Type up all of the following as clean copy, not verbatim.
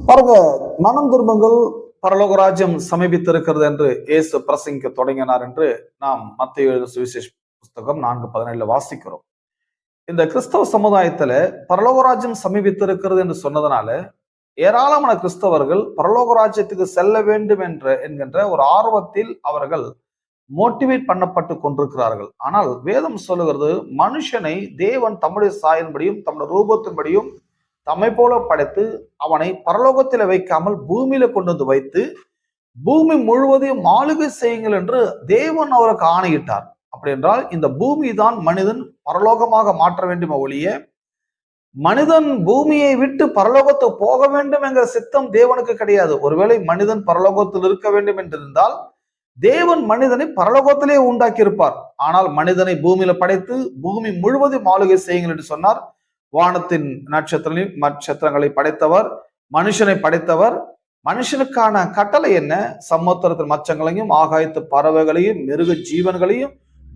பாருங்க, மனம் திரும்புங்கள், பரலோக ராஜ்யம் சமீபித்திருக்கிறது என்று இயேசு பிரசங்கிக்க தொடங்கினார் என்று நாம் மத்தேயு எழுதின சுவிசேஷ புஸ்தகம் 4:17 வாசிக்கிறோம். இந்த கிறிஸ்தவ சமுதாயத்துல பரலோக ராஜ்யம் சமீபித்திருக்கிறது என்று சொன்னதுனால ஏராளமான கிறிஸ்தவர்கள் பரலோக ராஜ்யத்துக்கு செல்ல வேண்டும் என்கின்ற ஒரு ஆர்வத்தில் அவர்கள் மோட்டிவேட் பண்ணப்பட்டு கொண்டிருக்கிறார்கள். ஆனால் வேதம் சொல்லுகிறது, மனுஷனை தேவன் தம்முடைய சாயலின்படியும் தம்முடைய ரூபத்தின்படியும் தம்மை போல படைத்து அவனை பரலோகத்தில வைக்காமல் பூமியில கொண்டு வந்து வைத்து பூமி முழுவதையும் ஆளுகை செய்யுங்கள் என்று தேவன் அவருக்கு ஆணையிட்டார். அப்படி என்றால் இந்த பூமி தான் மனிதன் பரலோகமாக மாற்ற வேண்டும் ஒழிய மனிதன் பூமியை விட்டு பரலோகத்துக்கு போக வேண்டும் என்கிற சித்தம் தேவனுக்கு கிடையாது. ஒருவேளை மனிதன் பரலோகத்தில் இருக்க வேண்டும் என்றிருந்தால் தேவன் மனிதனை பரலோகத்திலே உண்டாக்கி இருப்பார். ஆனால் மனிதனை பூமியில படைத்து பூமி முழுவதும் ஆளுகை செய்யுங்கள் என்று சொன்னார். வானத்தின் நட்சத்திரங்களை படைத்தவர், மனுஷனை படைத்தவர். மனுஷனுக்கான கட்டளை என்ன? சமுத்திரத்தின் மச்சங்களையும் ஆகாயத்து பறவைகளையும் மிருக ஜீவன்களையும்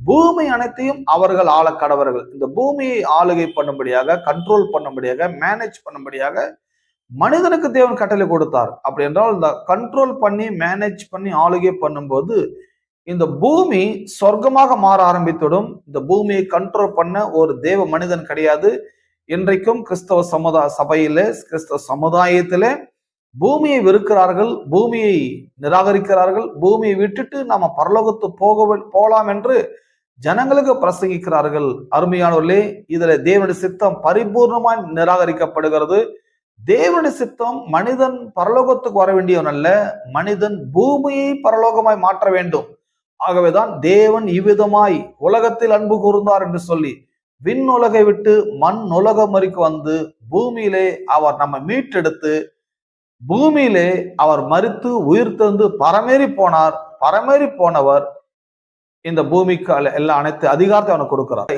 பூமி அனைத்தையும் அவர்கள் ஆள கடவர்கள். இந்த பூமியை ஆளுகை பண்ணும்படியாக, கண்ட்ரோல் பண்ணும்படியாக, மேனேஜ் பண்ணும்படியாக மனிதனுக்கு தேவன் கட்டளை கொடுத்தார். அப்படி என்றால் இந்த கண்ட்ரோல் பண்ணி மேனேஜ் பண்ணி ஆளுகை பண்ணும்போது இந்த பூமி சொர்க்கமாக மாற ஆரம்பித்துடும். இந்த பூமியை கண்ட்ரோல் பண்ண ஒரு தேவ மனிதன் கிடையாது. இன்றைக்கும் கிறிஸ்தவ சபையிலே, கிறிஸ்தவ சமுதாயத்திலே பூமியை வெறுக்கிறார்கள், பூமியை நிராகரிக்கிறார்கள். பூமியை விட்டுட்டு நாம பரலோகத்து போகலாம் என்று ஜனங்களுக்கு பிரசங்கிக்கிறார்கள். அருமையானவர்களே, இதுல தேவனுடைய சித்தம் பரிபூர்ணமாய் நிராகரிக்கப்படுகிறது. தேவனுடைய சித்தம் மனிதன் பரலோகத்துக்கு வர வேண்டியவன் அல்ல, மனிதன் பூமியை பரலோகமாய் மாற்ற வேண்டும். ஆகவேதான் தேவன் இவ்விதமாய் உலகத்தில் அன்பு கூர்ந்தார் என்று சொல்லி விண் உலகை விட்டு மண் உலகம் வரைக்கும் வந்து பூமியிலே அவர் நம்ம மீட்டெடுத்து பூமியிலே அவர் மரித்து உயிர் தந்து பரமேறி போனார். பரமேறி போனவர் இந்த பூமிக்கு எல்லா அனைத்து அதிகாரத்தை அவனுக்கு கொடுக்கிறார்.